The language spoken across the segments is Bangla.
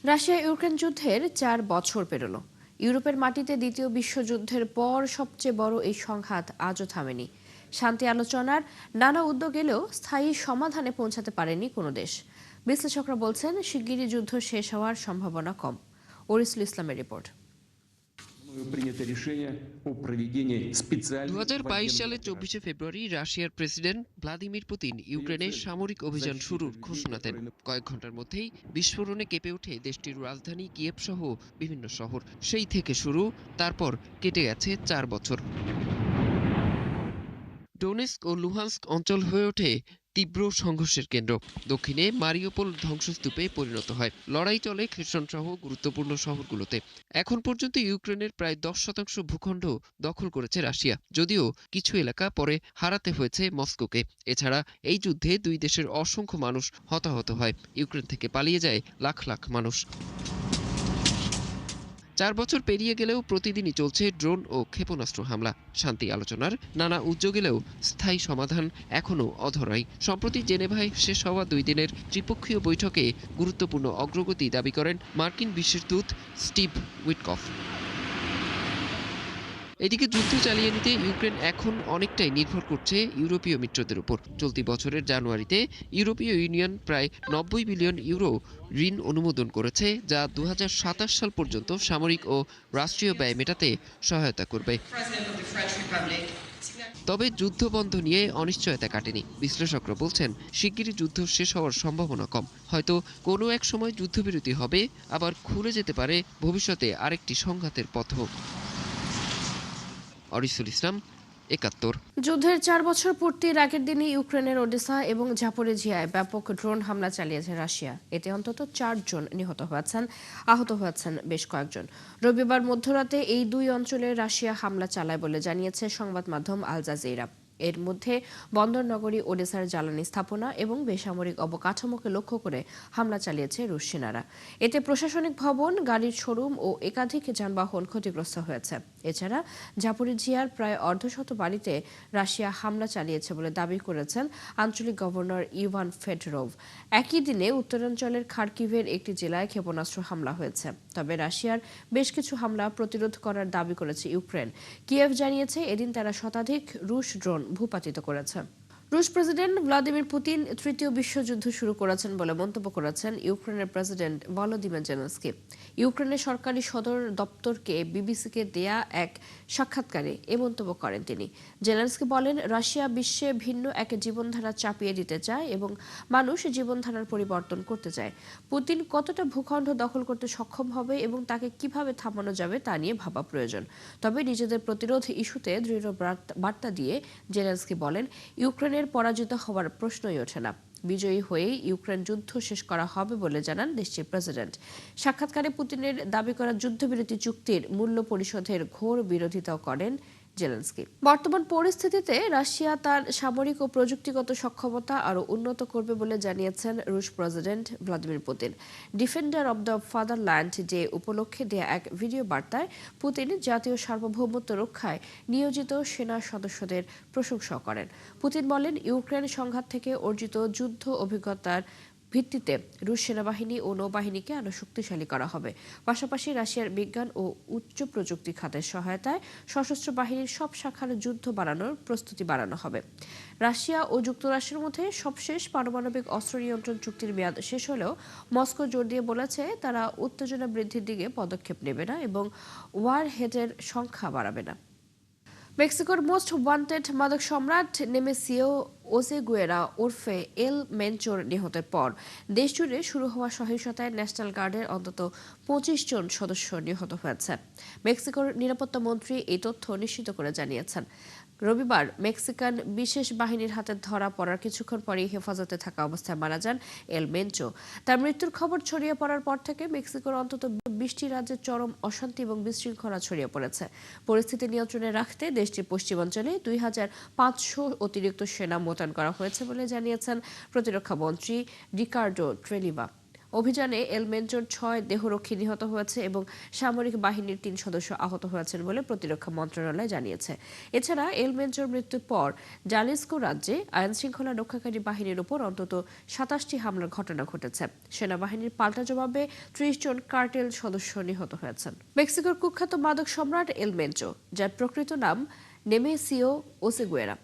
রাশিয়া ইউক্রেন যুদ্ধের 4 বছর পেরোলো। ইউরোপের মাটিতে দ্বিতীয় বিশ্বযুদ্ধের পর সবচেয়ে বড় এই সংঘাত আজও থামেনি। শান্তি আলোচনার নানা উদ্যোগ এলেও স্থায়ী সমাধানে পৌঁছাতে পারেনি কোনো দেশ। বিশ্লেষকরা বলছেন শিগগিরই যুদ্ধ শেষ হওয়ার সম্ভাবনা কম। ওরিসুল ইসলামের রিপোর্ট। 2022 সালের 24 ফেব্রুয়ারি রাশিয়ার প্রেসিডেন্ট ভ্লাদিমির পুতিন ইউক্রেনে সামরিক অভিযান শুরুর ঘোষণা দেন। কয়েক ঘন্টার মধ্যেই বিস্ফোরণে কেঁপে ওঠে দেশটির রাজধানী কিয়েভ সহ বিভিন্ন শহর। সেই থেকে শুরু, তারপর কেটে গেছে 4 বছর। ডোনেস্ক ও লুহান্স্ক অঞ্চল হয়ে ওঠে তীব্র সংঘর্ষের কেন্দ্র। দক্ষিণে মারিউপোল ধ্বংসস্তূপে পরিণত হয়। লড়াই চলে খেরসন সহ গুরুত্বপূর্ণ শহরগুলোতে। এখন পর্যন্ত ইউক্রেনের প্রায় 10% ভূখণ্ড দখল করেছে রাশিয়া, যদিও কিছু এলাকা পরে হারাতে হয়েছে মস্কোকে। এছাড়া এই যুদ্ধে দুই দেশের অসংখ্য মানুষ হতাহত হয়। ইউক্রেন থেকে পালিয়ে যায় লাখ লাখ মানুষ। 4 বছর পেরিয়ে গেলেও প্রতিদিনই চলছে ড্রোন ও ক্ষেপণাস্ত্র হামলা। শান্তি আলোচনার নানা উদ্যোগ এলেও স্থায়ী সমাধান এখনও অধরাই। সম্প্রতি জেনেভায় শেষ হওয়া 2 দিনের ত্রিপক্ষীয় বৈঠকে গুরুত্বপূর্ণ অগ্রগতি দাবি করেন মার্কিন বিশেষ দূত স্টিভ উইটকফ। এদিকে যুদ্ধ চালিয়ে নিতে ইউক্রেন এখন অনেকটাই নির্ভর করছে ইউরোপীয় মিত্রদের উপর। চলতি বছরের জানুয়ারিতে ইউরোপীয় ইউনিয়ন প্রায় 90 বিলিয়ন ইউরো ঋণ অনুমোদন করেছে, যা 2027 সাল পর্যন্ত সামরিক ও রাষ্ট্রীয় ব্যয় মেটাতে সহায়তা করবে। তবে যুদ্ধবন্ধ নিয়ে অনিশ্চয়তা কাটেনি। বিশ্লেষকরা বলছেন শিগগিরই যুদ্ধ শেষ হওয়ার সম্ভাবনা কম। হয়তো কোনো এক সময় যুদ্ধবিরতি হবে, আবার খুলে যেতে পারে ভবিষ্যতে আরেকটি সংঘাতের পথও। অরিসুল ইসলাম, 71। যুদ্ধের 4 বছর পূর্তির আগের দিনই ইউক্রেনের ওডেসা এবং জাপোরিজিয়ায় ব্যাপক ড্রোন হামলা চালিয়েছে রাশিয়া। এতে অন্তত 4 জন নিহত হয়েছেন, আহত হয়েছেন বেশ কয়েকজন। রবিবার মধ্যরাতে এই দুই অঞ্চলে রাশিয়া হামলা চালায় বলে জানিয়েছে সংবাদ মাধ্যম আল জাজিরা। এর মধ্যে বন্দর নগরী ওডেসার জ্বালানি স্থাপনা এবং বেসামরিক অবকাঠামোকে লক্ষ্য করে হামলা চালিয়েছে রুশ সেনারা। এতে প্রশাসনিক ভবন, গাড়ির শোরুম ও একাধিক যানবাহন ক্ষতিগ্রস্ত হয়েছে। এছাড়া জাপোরিজিয়ার প্রায় অর্ধশত বাড়িতে রাশিয়া হামলা চালিয়েছে বলে দাবি করেছেন আঞ্চলিক গভর্নর ইভান ফেডরোভ। একই দিনে উত্তরাঞ্চলের খার্কিভের একটি জেলায় ক্ষেপণাস্ত্র হামলা হয়েছে। তবে রাশিয়ার বেশ কিছু হামলা প্রতিরোধ করার দাবি করেছে ইউক্রেন। কিয়েভ জানিয়েছে এদিন তারা শতাধিক রুশ ড্রোন ভূপাতিত করেছে। রুশ প্রেসিডেন্ট ভ্লাদিমির পুতিন তৃতীয় বিশ্বযুদ্ধ শুরু করেছেন বলে মন্তব্য করেছেন ইউক্রেনের প্রেসিডেন্ট ভলোদিমির জেলেনস্কি। ইউক্রেনের সরকারি সদর দপ্তরকে বিবিসিকে দেয়া এক সাক্ষাৎকারে এ মন্তব্য করেন তিনি। জেলেনস্কি বলেন, রাশিয়া বিশ্বে ভিন্ন এক জীবনধারা চাপিয়ে দিতে চায় এবং মানুষ জীবনধারার পরিবর্তন করতে চায়। পুতিন কতটা ভূখণ্ড দখল করতে সক্ষম হবে এবং তাকে কিভাবে থামানো যাবে তা নিয়ে ভাবা প্রয়োজন। তবে নিজেদের প্রতিরোধ ইস্যুতে দৃঢ় বার্তা দিয়ে জেলেনস্কি বলেন, ইউক্রেনের পরাজিত হওয়ার প্রশ্নই ওঠে না। বিজয়ী হয়েই ইউক্রেন যুদ্ধ শেষ করা হবে বলে জানান দেশটির প্রেসিডেন্ট। সাক্ষাৎকারে পুতিনের দাবি করা যুদ্ধবিরতি চুক্তির মূল্য পরিশোধের ঘোর বিরোধিতাও করেন জেলেনস্কি। বর্তমান পরিস্থিতিতে রাশিয়া তার সামরিক ও প্রযুক্তিগত সক্ষমতা আরও উন্নত করবে বলে জানিয়েছেন রুশ president Vladimir Putin. Defender of the fatherland day উপলক্ষে দেয়া এক ভিডিও বার্তায় পুতিন জাতীয় সার্বভৌমত্ব রক্ষায় নিয়োজিত সেনা সদস্যদের প্রশংসা করেন। পুতিন বলেন, ইউক্রেন সংঘাত থেকে অর্জিত যুদ্ধ অভিজ্ঞতার ভিত্তিতে রুশ সেনাবাহিনী ও নৌবাহিনীকে আরও শক্তিশালী করা হবে। পাশাপাশি রাশিয়ার বিজ্ঞান ও উচ্চ প্রযুক্তি খাতের সহায়তায় সশস্ত্র বাহিনীর সব শাখার যুদ্ধ বাড়ানোর প্রস্তুতি বাড়ানো হবে। রাশিয়া ও যুক্তরাষ্ট্রের মধ্যে সবশেষ পারমাণবিক অস্ত্র নিয়ন্ত্রণ চুক্তির মেয়াদ শেষ হলেও মস্কো জোর দিয়ে বলেছে তারা উত্তেজনা বৃদ্ধির দিকে পদক্ষেপ নেবে না এবং ওয়ার হেডের সংখ্যা বাড়াবে না। মেক্সিকোর মোস্ট ওয়ান্টেড মাদক সম্রাট নেমেসিও ওসেগুয়েরা ওরফে এল মেনচোর নিহতের পর দেশজুড়ে শুরু হওয়া সহিংসতায় ন্যাশনাল গার্ডের অন্তত 25 জন সদস্য নিহত হয়েছে। মেক্সিকোর নিরাপত্তা মন্ত্রী এই তথ্য নিশ্চিত করে জানিয়েছেন। রবিবার মেক্সিকান বিশেষ বাহিনীর হাতে ধরা পড়ার কিছুক্ষণ পরেই হেফাজতে থাকা অবস্থায় মারা যান এল মেনচো। তার মৃত্যুর খবর ছড়িয়ে পড়ার পর থেকে মেক্সিকোর অন্তত 20টি রাজ্যে চরম অশান্তি এবং বিশৃঙ্খলা ছড়িয়ে পড়েছে। পরিস্থিতি নিয়ন্ত্রণে রাখতে দেশটির পশ্চিমাঞ্চলে 2500 অতিরিক্ত সেনা মোতায়েন করা হয়েছে বলে জানিয়েছেন প্রতিরক্ষা মন্ত্রী রিকার্ডো ট্রেলিভা। অভিযানে এলমেঞ্চোর 6 দেহরক্ষী নিহত হয়েছে এবং সামরিক বাহিনীর 3 সদস্য আহত হয়েছেন বলে প্রতিরক্ষা মন্ত্রণালয় জানিয়েছে। এছাড়া এলমেঞ্চোর মৃত্যুর পর জালিস্কো রাজ্যে আইনশৃঙ্খলা রক্ষাকারী বাহিনীর উপর অন্তত 27টি হামলার ঘটনা ঘটেছে। সেনাবাহিনীর পাল্টা জবাবে 30 জন কার্টেল সদস্য নিহত হয়েছেন। মেক্সিকোর কুখ্যাত মাদক সম্রাট এলমেঞ্চো, যার প্রকৃত নাম নেমেসিও ওসেগুয়েরা,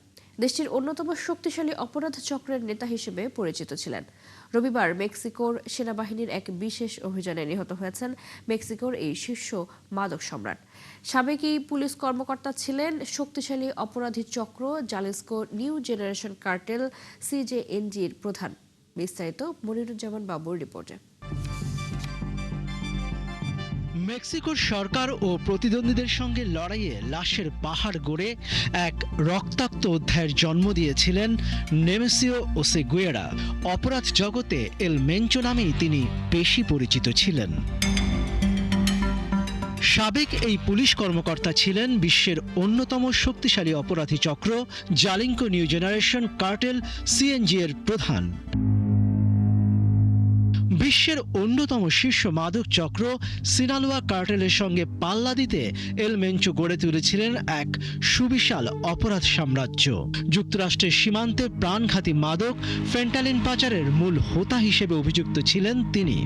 দেশটির অন্যতম শক্তিশালী অপরাধ চক্রের নেতা হিসেবে পরিচিত ছিলেন। রবিবার মেক্সিকোর সেনাবাহিনীর এক বিশেষ অভিযানে নিহত হয়েছেন মেক্সিকোর এই শীর্ষ মাদক সম্রাট। সাবেক এই পুলিশ কর্মকর্তা ছিলেন শক্তিশালী অপরাধী চক্র জালিস্কো নিউ জেনারেশন কার্টেল সিজেএনজির প্রধান। বিস্তারিত মনিরুজ্জামান বাবুর রিপোর্টে। মেক্সিকোর সরকার ও প্রতিদ্বন্দ্বীদের সঙ্গে লড়াইয়ে লাশের পাহাড় গড়ে এক রক্তাক্ত অধ্যায়ের জন্ম দিয়েছিলেন নেমেসিও ওসেগুয়েরা। অপরাধ জগতে এল মেঞ্চো নামেই তিনি বেশি পরিচিত ছিলেন। সাবেক এই পুলিশ কর্মকর্তা ছিলেন বিশ্বের অন্যতম শক্তিশালী অপরাধী চক্র জালিঙ্কো নিউ জেনারেশন কার্টেল সিএনজি এর প্রধান। বিশ্বের অন্যতম শীর্ষ মাদক চক্র সিনালোয়া কার্টেলের সঙ্গে পাল্লা দিতে এল মেঞ্চো গড়ে তুলেছিলেন এক সুবিশাল অপরাধ সাম্রাজ্য। যুক্তরাষ্ট্রের সীমান্তে প্রাণঘাতী মাদক ফেন্টালিন পাচারের মূল হোতা হিসেবে অভিযুক্ত ছিলেন তিনি।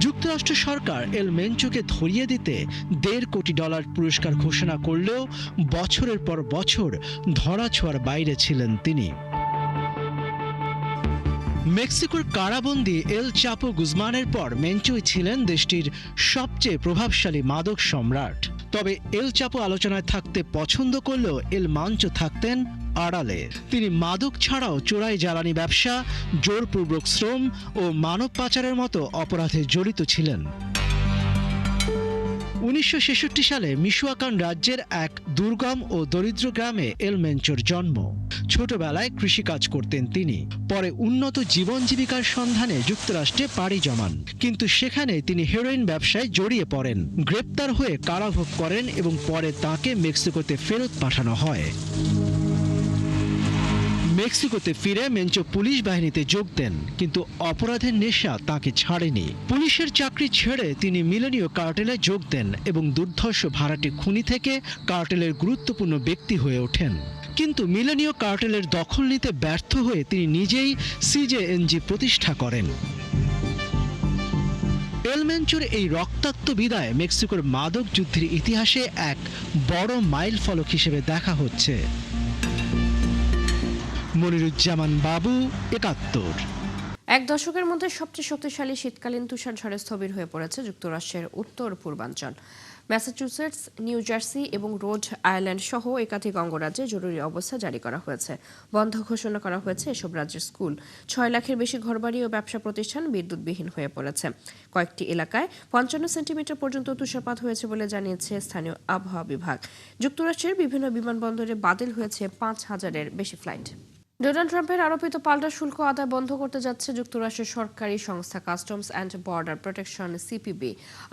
যুক্তরাষ্ট্র সরকার এল মেঞ্চোকে ধরিয়ে দিতে $1.5 কোটি পুরস্কার ঘোষণা করলেও বছরের পর বছর ধরাছোঁয়ার বাইরে ছিলেন তিনি। মেক্সিকোর কারাবন্দী এল চাপো গুজমানের পর মেঞ্চোই ছিলেন দেশটির সবচেয়ে প্রভাবশালী মাদক সম্রাট। তবে এল চাপো আলোচনায় থাকতে পছন্দ করলেও এল মাঞ্চো থাকতেন আড়ালে। তিনি মাদক ছাড়াও চোরাই জ্বালানি ব্যবসা, জোরপূর্বক শ্রম ও মানব পাচারের মতো অপরাধে জড়িত ছিলেন। 1966 সালে মিশোয়াকান রাজ্যের এক দুর্গম ও দরিদ্র গ্রামে এল মেঞ্চোর জন্ম। ছোটবেলায় কৃষিকাজ করতেন তিনি। পরে উন্নত জীবন জীবিকার সন্ধানে যুক্তরাষ্ট্রে পাড়ি জমান, কিন্তু সেখানে তিনি হেরোইন ব্যবসায় জড়িয়ে পড়েন। গ্রেপ্তার হয়ে কারাভোগ করেন এবং পরে তাঁকে মেক্সিকোতে ফেরত পাঠানো হয়। মেক্সিকোতে ফিরে মেঞ্চো পুলিশ বাহিনীতে যোগ দেন, কিন্তু অপরাধের নেশা তাকে ছাড়েনি। পুলিশের চাকরি ছেড়ে তিনি মিলেনীয় কার্টেলে যোগ দেন এবং দুর্ধর্ষ ভাড়াটে খুনি থেকে কার্টেলের গুরুত্বপূর্ণ ব্যক্তি হয়ে ওঠেন। কিন্তু মিলেনীয় কার্টেলের দখল নিতে ব্যর্থ হয়ে তিনি নিজেই সিজেএনজি প্রতিষ্ঠা করেন। এল মেঞ্চোর এই রক্তাক্ত বিদায় মেক্সিকোর মাদক যুদ্ধের ইতিহাসে এক বড় মাইল ফলক হিসেবে দেখা হচ্ছে। মনিরুজ্জামান বাবু, ৭১। এক দশকের মধ্যে সবচেয়ে শক্তিশালী শীতকালীন তুষারঝড়ে স্থবির হয়ে পড়েছে যুক্তরাষ্ট্রের উত্তর পূর্বাঞ্চল। ম্যাসাচুসেটস, নিউ জার্সি এবং রোড আইল্যান্ড সহ একাধিক অঙ্গরাজ্যে জরুরি অবস্থা জারি করা হয়েছে। বন্ধ ঘোষণা করা হয়েছে এসব রাজ্যের স্কুল। 6 লাখের বেশি ঘরবাড়ি ও ব্যবসা প্রতিষ্ঠান বিদ্যুৎবিহীন হয়ে পড়েছে। কয়েকটি এলাকায় 55 সেন্টিমিটার পর্যন্ত তুষারপাত হয়েছে বলে জানিয়েছে স্থানীয় আবহাওয়া বিভাগ। যুক্তরাষ্ট্রের বিভিন্ন বিমানবন্দরে বাতিল হয়েছে 5,000-এর বেশি ফ্লাইট। ডোনাল্ড ট্রাম্পের আরোপিত পাল্টা শুল্ক আদায় বন্ধ করতে যাচ্ছে যুক্তরাষ্ট্রের সরকারি সংস্থা customs and border protection CPB.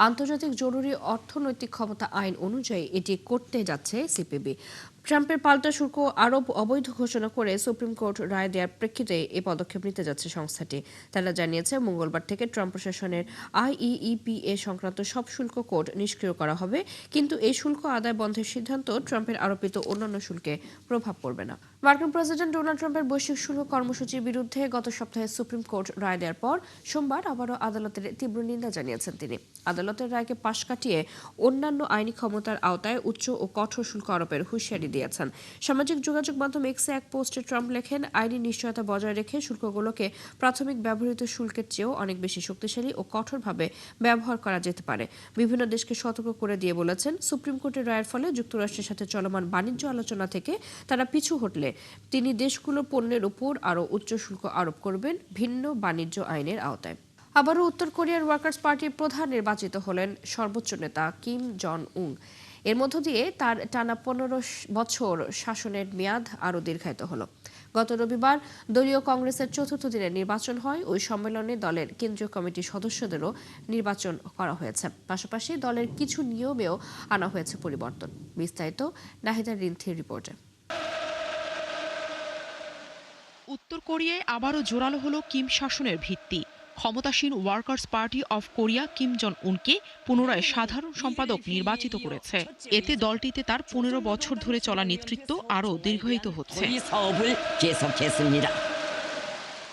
আন্তর্জাতিক জরুরি অর্থনৈতিক ক্ষমতা আইন অনুযায়ী এটি করতে যাচ্ছে সিপিবি। ট্রাম্পের পাল্টা শুল্ক আরোপ অবৈধ ঘোষণা করে সুপ্রিম কোর্ট রায় দেওয়ার প্রেক্ষিতে এই পদক্ষেপ নিতে যাচ্ছে সংস্থাটি। তারা জানিয়েছে মঙ্গলবার থেকে ট্রাম্প প্রশাসনের আইইইপিএ সংক্রান্ত সব শুল্ক কোড নিষ্ক্রিয় করা হবে, কিন্তু এই শুল্ক আদায় বন্ধের সিদ্ধান্ত ট্রাম্পের আরোপিত অন্যান্য শুল্কে প্রভাব পড়বে না। মার্কিন প্রেসিডেন্ট ডোনাল্ড ট্রাম্পের বৈশ্বিক শুল্ক কর্মসূচির বিরুদ্ধে গত সপ্তাহে সুপ্রিম কোর্ট রায় দেওয়ার পর সোমবার আবারও আদালতের তীব্র নিন্দা জানিয়েছেন তিনি। আদালতের রায়কে পাশ কাটিয়ে অন্যান্য আইনি ক্ষমতার আওতায় উচ্চ ও কঠোর শুল্ক আরোপের হুঁশিয়ারি দিয়েছেন। সামাজিক যোগাযোগ মাধ্যম এক্সে এক পোস্টে ট্রাম্প লেখেন, আইনি নিশ্চয়তা বজায় রেখে শুল্কগুলোকে প্রাথমিক ব্যবহৃত শুল্কের চেয়েও অনেক বেশি শক্তিশালী ও কঠোরভাবে ব্যবহার করা যেতে পারে। বিভিন্ন দেশকে সতর্ক করে দিয়ে বলেছেন, সুপ্রিম কোর্টের রায়ের ফলে যুক্তরাষ্ট্রের সাথে চলমান বাণিজ্য আলোচনা থেকে তারা পিছু হটলে তিনি দেশগুলোর পণ্যের উপর আরও উচ্চ শুল্ক আরোপ করবেন ভিন্ন বাণিজ্য আইনের আওতায়। আবারও উত্তর কোরিয়ার ওয়ার্কার্স পার্টির প্রধান নির্বাচিত হলেন সর্বোচ্চ নেতা কিম জন উং। এর মধ্য দিয়ে তার টানা 15 বছর শাসনের মেয়াদ আরও দীর্ঘায়িত হলো। গত রবিবার দলীয় কংগ্রেসের 4র্থ দিনের নির্বাচন হয়। ওই সম্মেলনে দলের কেন্দ্রীয় কমিটির সদস্যদেরও নির্বাচন করা হয়েছে। পাশাপাশি দলের কিছু নিয়মেও আনা হয়েছে পরিবর্তন। বিস্তারিত নাহিদা রিন্থির রিপোর্টে। উত্তর কোরিয়ায় আবারও জোরালো হলো কিম শাসনের ভিত্তি। ক্ষমতাসীন Workers Party of Korea Kim Jong উনকে পুনরায় সাধারণ সম্পাদক নির্বাচিত করেছে। এতে দলটিতে তার 15 বছর ধরে চলা নেতৃত্ব আরও দীর্ঘায়িত হচ্ছে।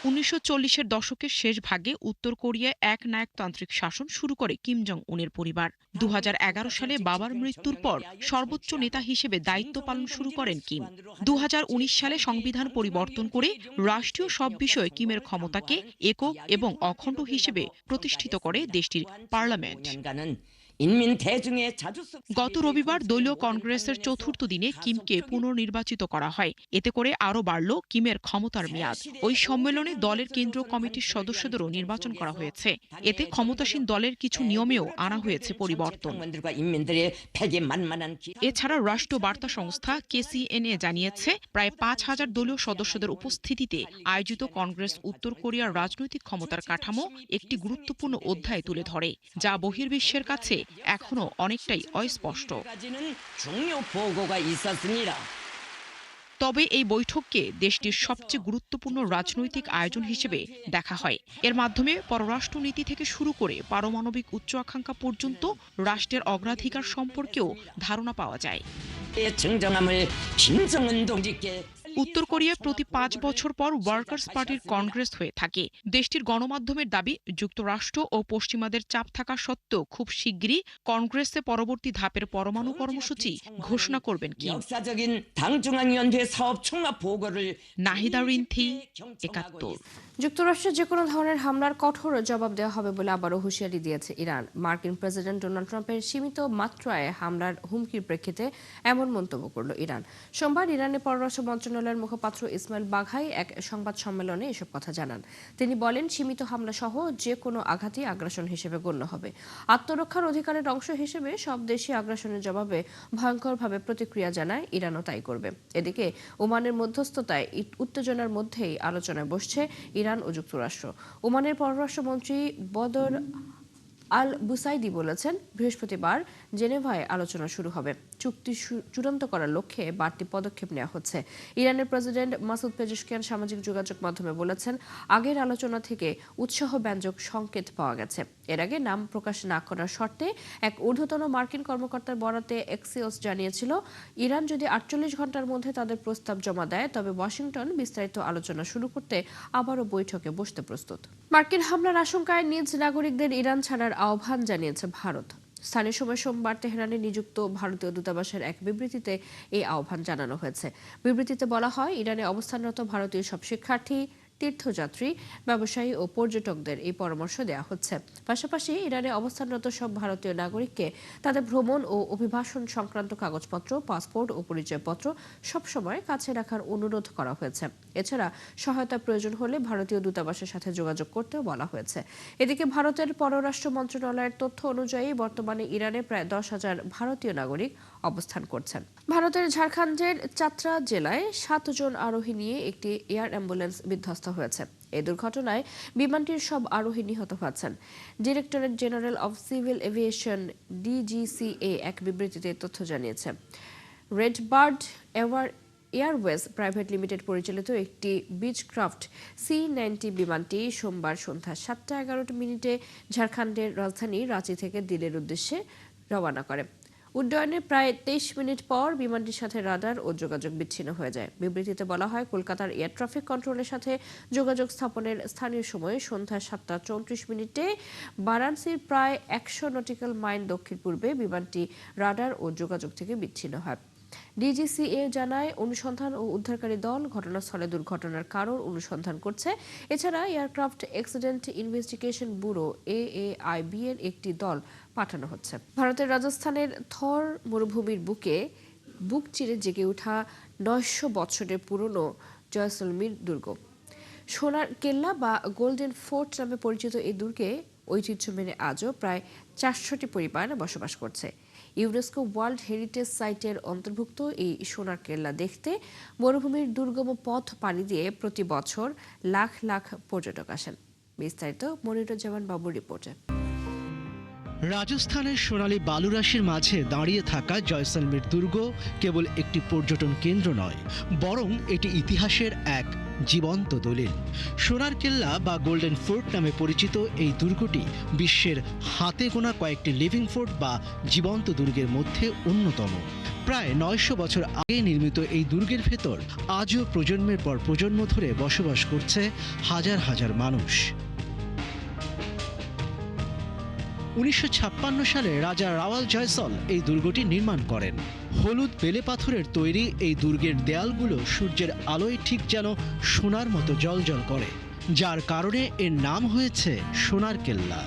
1940-এর দশকের শেষ ভাগে উত্তর কোরিয়ায় এক নায়কতান্ত্রিক শাসন শুরু করে কিম জং উনের পরিবার। 2011 সালে বাবার মৃত্যুর পর সর্বোচ্চ নেতা হিসেবে দায়িত্ব পালন শুরু করেন কিম। 2019 সালে সংবিধান পরিবর্তন করে রাষ্ট্রীয় সব বিষয়ে কিমের ক্ষমতাকে একক এবং অখণ্ড হিসেবে প্রতিষ্ঠিত করে দেশটির পার্লামেন্ট। গত রবিবার দলীয় কংগ্রেসের চতুর্থ দিনে কিমকে পুনর্নির্বাচিত করা হয়। এতে করে আরও বাড়ল কিমের ক্ষমতার মেয়াদ। ওই সম্মেলনে দলের কেন্দ্রীয় কমিটির সদস্যদেরও নির্বাচন করা হয়েছে। এতে ক্ষমতাসীন দলের কিছু নিয়মেও আনা হয়েছে পরিবর্তন। এছাড়া রাষ্ট্রীয় বার্তা সংস্থা KCNA জানিয়েছে, প্রায় 5,000 দলীয় সদস্যদের উপস্থিতিতে আয়োজিত কংগ্রেস উত্তর কোরিয়ার রাজনৈতিক ক্ষমতার কাঠামো একটি গুরুত্বপূর্ণ অধ্যায় তুলে ধরে, যা বহির্বিশ্বের কাছে এখনও অনেকটাই অস্পষ্ট। তবে এই বৈঠককে দেশটির সবচেয়ে গুরুত্বপূর্ণ রাজনৈতিক আয়োজন হিসেবে দেখা হয়। এর মাধ্যমে পররাষ্ট্রনীতি থেকে শুরু করে পারমাণবিক উচ্চ আকাঙ্ক্ষা পর্যন্ত রাষ্ট্রের অগ্রাধিকার সম্পর্কেও ধারণা পাওয়া যায়। উত্তর কোরিয়া প্রতি 5 বছর পর ওয়ার্কার্স পার্টির কংগ্রেস হয়ে থাকে। দেশটির গণমাধ্যমের দাবি, যুক্তরাষ্ট্র ও পশ্চিমাদের চাপ থাকা সত্ত্বেও খুব শিগগিরই কংগ্রেসে পরবর্তী ধাপের পরমাণু কর্মসূচি ঘোষণা করবেন কিম। নাহিদা রিন্থি, 71। যুক্তরাষ্ট্রে যে কোনো ধরনের হামলার কঠোর জবাব দেওয়া হবে বলে আবারও হুঁশিয়ারি দিয়েছে ইরান। মার্কিন প্রেসিডেন্ট ডোনাল্ড ট্রাম্পের সীমিত মাত্রায় হামলার হুমকির প্রেক্ষিতে এমন মন্তব্য করল ইরান। সোমবার ইরানের পররাষ্ট্র মন্ত্রণালয়ের মুখপাত্র ইসমাইল বাঘাই এক সংবাদ সম্মেলনে এসব কথা জানান। তিনি বলেন, সীমিত হামলা সহ যে কোনো আঘাতই আগ্রাসন হিসেবে গণ্য হবে। আত্মরক্ষার অধিকারের অংশ হিসেবে সব দেশই আগ্রাসনের জবাবে ভয়ঙ্করভাবে প্রতিক্রিয়া জানায়, ইরানও তাই করবে। এদিকে ওমানের মধ্যস্থতায় উত্তেজনার মধ্যেই আলোচনায় বসছে ইরান ও যুক্তরাষ্ট্র। ওমানের পররাষ্ট্রমন্ত্রী বদর আল বুসাইদি বলেছেন, বৃহস্পতিবার জেনেভায় আলোচনা শুরু হবে। চুক্তি চূড়ান্ত করার লক্ষ্যে বাড়তি পদক্ষেপ নেওয়া হচ্ছে। ইরানের প্রেসিডেন্ট মাসুদ পেজেশকিয়ান সামাজিক যোগাযোগ মাধ্যমে বলেছেন, আগের আলোচনা থেকে উৎসাহব্যঞ্জক সংকেত পাওয়া গেছে। এর আগে নাম প্রকাশ না করার শর্তে এক ঊর্ধ্বতন মার্কিন কর্মকর্তার বরাতে এক্সিওস জানিয়েছিল, ইরান যদি 48 ঘন্টার মধ্যে তাদের প্রস্তাব জমা দেয় তবে ওয়াশিংটন বিস্তারিত আলোচনা শুরু করতে আবারও বৈঠকে বসতে প্রস্তুত। মার্কিন হামলার আশঙ্কায় নিজ নাগরিকদের ইরান ছাড়ার আহ্বান জানিয়েছে ভারত। স্থানীয় সময় সোমবার তেহরানে নিযুক্ত ভারতীয় দূতাবাসের এক বিবৃতিতে এই আহ্বান জানানো হয়েছে। বিবৃতিতে বলা হয়, ইরানে অবস্থানরত ভারতীয় সব শিক্ষার্থী, তীর্থযাত্রী, ব্যবসায়ী ও পর্যটকদের এই পরামর্শ দেওয়া হচ্ছে। পাশাপাশি ইরানে অবস্থানরত সব ভারতীয় নাগরিককে তাদের ভ্রমণ ও অভিবাসন সংক্রান্ত কাগজপত্র, পাসপোর্ট ও পরিচয়পত্র সবসময় কাছে রাখার অনুরোধ করা হয়েছে। এছাড়া সহায়তা প্রয়োজন হলে ভারতীয় দূতাবাসের সাথে যোগাযোগ করতেও বলা হয়েছে। এদিকে ভারতের পররাষ্ট্র মন্ত্রণালয়ের তথ্য অনুযায়ী বর্তমানে ইরানে প্রায় 10,000 ভারতীয় নাগরিক অবস্থান করছেন। ভারতের ঝাড়খণ্ডের চাতরা জেলায় 7 জন আরোহী নিয়ে একটি এয়ার অ্যাম্বুলেন্স বিধ্বস্ত হয়েছে। এই দুর্ঘটনায় বিমানটির সব আরোহী নিহত হয়েছেন। Directorate general of civil aviation DGCA এক বিবৃতিতে তথ্য জানিয়েছে। রেডবার্ড এয়ারওয়েজ প্রাইভেট লিমিটেড পরিচালিত একটি বিচক্রাফট C-90 বিমানটি সোমবার সন্ধ্যা 7:11 ঝাড়খণ্ডের রাজধানী রাঁচি থেকে দিল্লির উদ্দেশ্যে রওনা করে। উড্ডয়নের প্রায় 23 মিনিট পর বিমানটির সাথে রাডার ও যোগাযোগ বিচ্ছিন্ন হয়ে যায়। বিবৃতিতে বলা হয়, কলকাতার এয়ার ট্রাফিক কন্ট্রোলের সাথে যোগাযোগ স্থাপনের স্থানীয় সময়ে সন্ধ্যা 7:34 বারাণসীর প্রায় 100 নটিক্যাল মাইল দক্ষিণ পূর্বে বিমানটি রাডার ও যোগাযোগ থেকে বিচ্ছিন্ন হয়। DGCA জানায়, অনুসন্ধান ও উদ্ধারকারী দল ঘটনাস্থলে দুর্ঘটনার কারণ অনুসন্ধান করছে। এছাড়া aircraft accident investigation bureau AAIB এর একটি দল পাঠানো হচ্ছে। ভারতের রাজস্থানের থর মরুভূমির বুক চিরে জেগে ওঠা 900 বছরের পুরনো জয়সলমীর দুর্গ, সোনার কেল্লা বা গোল্ডেন ফোর্ট নামে পরিচিত এই দুর্গে ঐতিহ্য মেনে আজও প্রায় 400টি পরিবার বসবাস করছে। ইউনেস্কো ওয়ার্ল্ড হেরিটেজ সাইটের অন্তর্ভুক্ত এই সোনার কেল্লা দেখতে মরুভূমির দুর্গম পথ পাড়ি দিয়ে প্রতি বছর লাখ লাখ পর্যটক আসেন। বিস্তারিত মনিরুজ্জামান বাবুর রিপোর্টে। রাজস্থানের সোনালী বালুরাশির মাঝে দাঁড়িয়ে থাকা জয়সলমীর দুর্গ কেবল একটি পর্যটন কেন্দ্র নয়, বরং এটি ইতিহাসের এক জীবন্ত দলিল। সোনার কেল্লা বা গোল্ডেন ফোর্ট নামে পরিচিত এই দুর্গটি বিশ্বের হাতে গোনা কয়েকটি লিভিং ফোর্ট বা জীবন্ত দুর্গের মধ্যে অন্যতম। প্রায় 900 বছর আগে নির্মিত এই দুর্গের ভেতর আজও প্রজন্মের পর প্রজন্ম ধরে বসবাস করছে হাজার হাজার মানুষ। 1956 সালে রাজা রাওয়াল জয়সল এই দুর্গটি নির্মাণ করেন। হলুদ বেলে পাথরের তৈরি এই দুর্গের দেয়ালগুলো সূর্যের আলোয় ঠিক যেন সোনার মতো জ্বলজ্বল করে, যার কারণে এর নাম হয়েছে সোনার কেল্লা।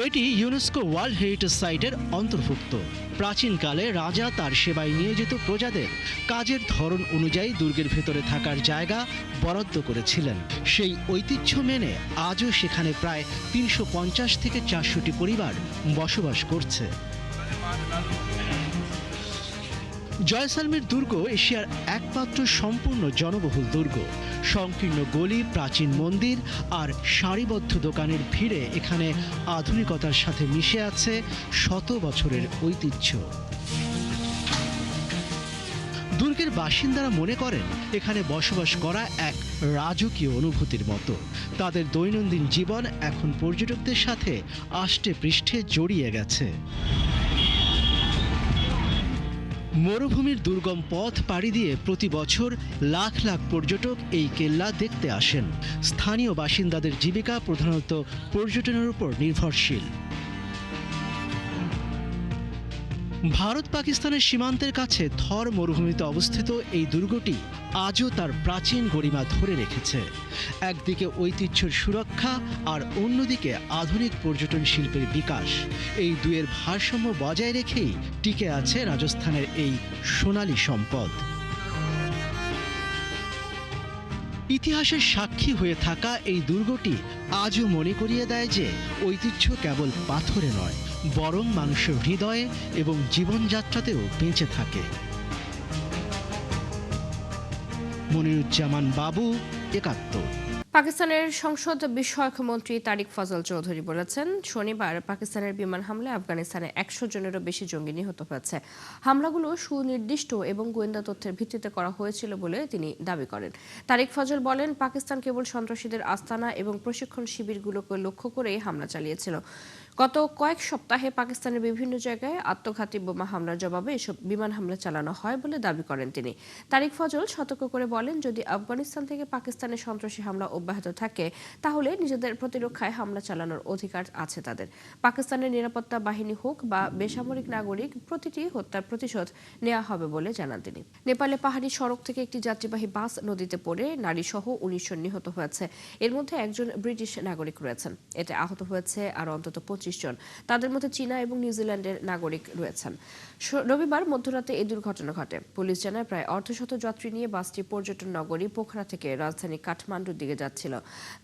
এটি ইউনেস্কো ওয়ার্ল্ড হেরিটেজ সাইটের অন্তর্ভুক্ত। প্রাচীনকালে রাজা তার সেবায় নিয়োজিত প্রজাদের কাজের ধরন অনুযায়ী দুর্গের ভেতরে থাকার জায়গা বরাদ্দ করেছিলেন। সেই ঐতিহ্য মেনে আজও সেখানে প্রায় 350 থেকে 400টি পরিবার বসবাস করছে। জয়সালমীর দুর্গ এশিয়ার একমাত্র সম্পূর্ণ জনবহুল দুর্গ। সংকীর্ণ গলি, প্রাচীন মন্দির আর সারিবদ্ধ দোকানের ভিড়ে এখানে আধুনিকতার সাথে মিশে আছে শত বছরের ঐতিহ্য। দুর্গের বাসিন্দারা মনে করেন এখানে বসবাস করা এক রাজকীয় অনুভূতির মতো। তাদের দৈনন্দিন জীবন এখন পর্যটকদের সাথে আষ্টে পৃষ্ঠে জড়িয়ে গেছে। মরুভূমির দুর্গম পথ পাড়ি দিয়ে প্রতি বছর লাখ লাখ পর্যটক এই কেল্লা দেখতে আসেন। স্থানীয় বাসিন্দাদের জীবিকা প্রধানত পর্যটনের উপর নির্ভরশীল। ভারত পাকিস্তানের সীমান্তের কাছে থর মরুভূমিতে অবস্থিত এই দুর্গটি আজও তার প্রাচীন গরিমা ধরে রেখেছে। একদিকে ঐতিহ্যের সুরক্ষা আর অন্যদিকে আধুনিক পর্যটন শিল্পের বিকাশ, এই দুয়ের ভারসাম্য বজায় রেখেই টিকে আছে রাজস্থানের এই সোনালী সম্পদ। ইতিহাসের সাক্ষী হয়ে থাকা এই দুর্গটি আজও মনে করিয়ে দেয় যে ঐতিহ্য কেবল পাথরে নয়, বরং মানুষের হৃদয়ে এবং জীবনযাত্রাতেও বেঁচে থাকে। মনিরুজ্জামান বাবু, ৭১। পাকিস্তানের সংসদ বিষয়ক মন্ত্রী তারিক ফজল চৌধুরী বলেছেন, শনিবার পাকিস্তানের বিমান হামলায় আফগানিস্তানে 100 জনেরও বেশি জঙ্গি নিহত হয়েছে। হামলাগুলো সুনির্দিষ্ট এবং গোয়েন্দা তথ্যের ভিত্তিতে করা হয়েছিল বলে তিনি দাবি করেন। তারিক ফজল বলেন, পাকিস্তান কেবল সন্ত্রাসীদের আস্তানা এবং প্রশিক্ষণ শিবিরগুলোকে লক্ষ্য করেই হামলা চালিয়েছিল। গত কয়েক সপ্তাহে পাকিস্তানের বিভিন্ন জায়গায় আত্মঘাতী বোমা হামলার জবাবে এসব বিমান হামলা চালানো হয় বলে দাবি করেন তিনি। তারিক ফজল সতর্ক করে বলেন, যদি আফগানিস্তান থেকে পাকিস্তানের সন্ত্রাসী হামলা অব্যাহত থাকে তাহলে নিজেদের প্রতিরক্ষায় হামলা চালানোর অধিকার আছে তাদের। পাকিস্তানের নিরাপত্তা বাহিনী হোক বা বেসামরিক নাগরিক, প্রতিটি হত্যার প্রতিশোধ নেওয়া হবে বলে জানান তিনি। নেপালে পাহাড়ি সড়ক থেকে একটি যাত্রীবাহী বাস নদীতে পড়ে নারীসহ 19 জন নিহত হয়েছে। এর মধ্যে একজন ব্রিটিশ নাগরিক রয়েছেন। এতে আহত হয়েছে আরও অন্তত 25 জন। তাদের মধ্যে চীনা এবং নিউজিল্যান্ডের নাগরিক রয়েছেন। রবিবার মধ্যরাতে এই দুর্ঘটনা ঘটে। পুলিশ জানায়, প্রায় অর্ধশত যাত্রী নিয়ে বাসটি পর্যটন নগরী পোখরা থেকে রাজধানী কাঠমান্ডুর দিকে যাচ্ছিল।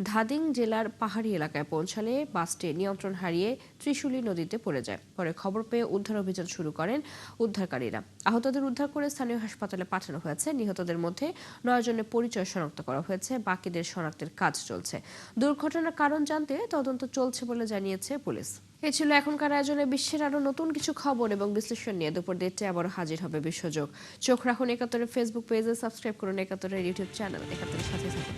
ধাদিং জেলার পাহাড়ি এলাকায় পৌঁছালে বাসটি নিয়ন্ত্রণ হারিয়ে ত্রিশুলি নদীতে পড়ে যায়। পরে খবর পেয়ে উদ্ধার অভিযান শুরু করেন উদ্ধারকারীরা। আহতদের উদ্ধার করে স্থানীয় হাসপাতালে পাঠানো হয়েছে। নিহতদের মধ্যে 9 জনের পরিচয় শনাক্ত করা হয়েছে, বাকিদের শনাক্তের কাজ চলছে। দুর্ঘটনার কারণ জানতে তদন্ত চলছে বলে জানিয়েছে পুলিশ। এ ছিল এখনকার আয়োজনে বিশ্বের আরো নতুন কিছু খবর এবং বিশ্লেষণ নিয়ে দুপুর 1টায় আবার হাজির হবে বিশ্বযোগ। চোখ রাখুন ৭১-এর ফেসবুক পেজে, সাবস্ক্রাইব করুন ৭১-এর ইউটিউব চ্যানেল। ৭১-এর সাথে থাকুন।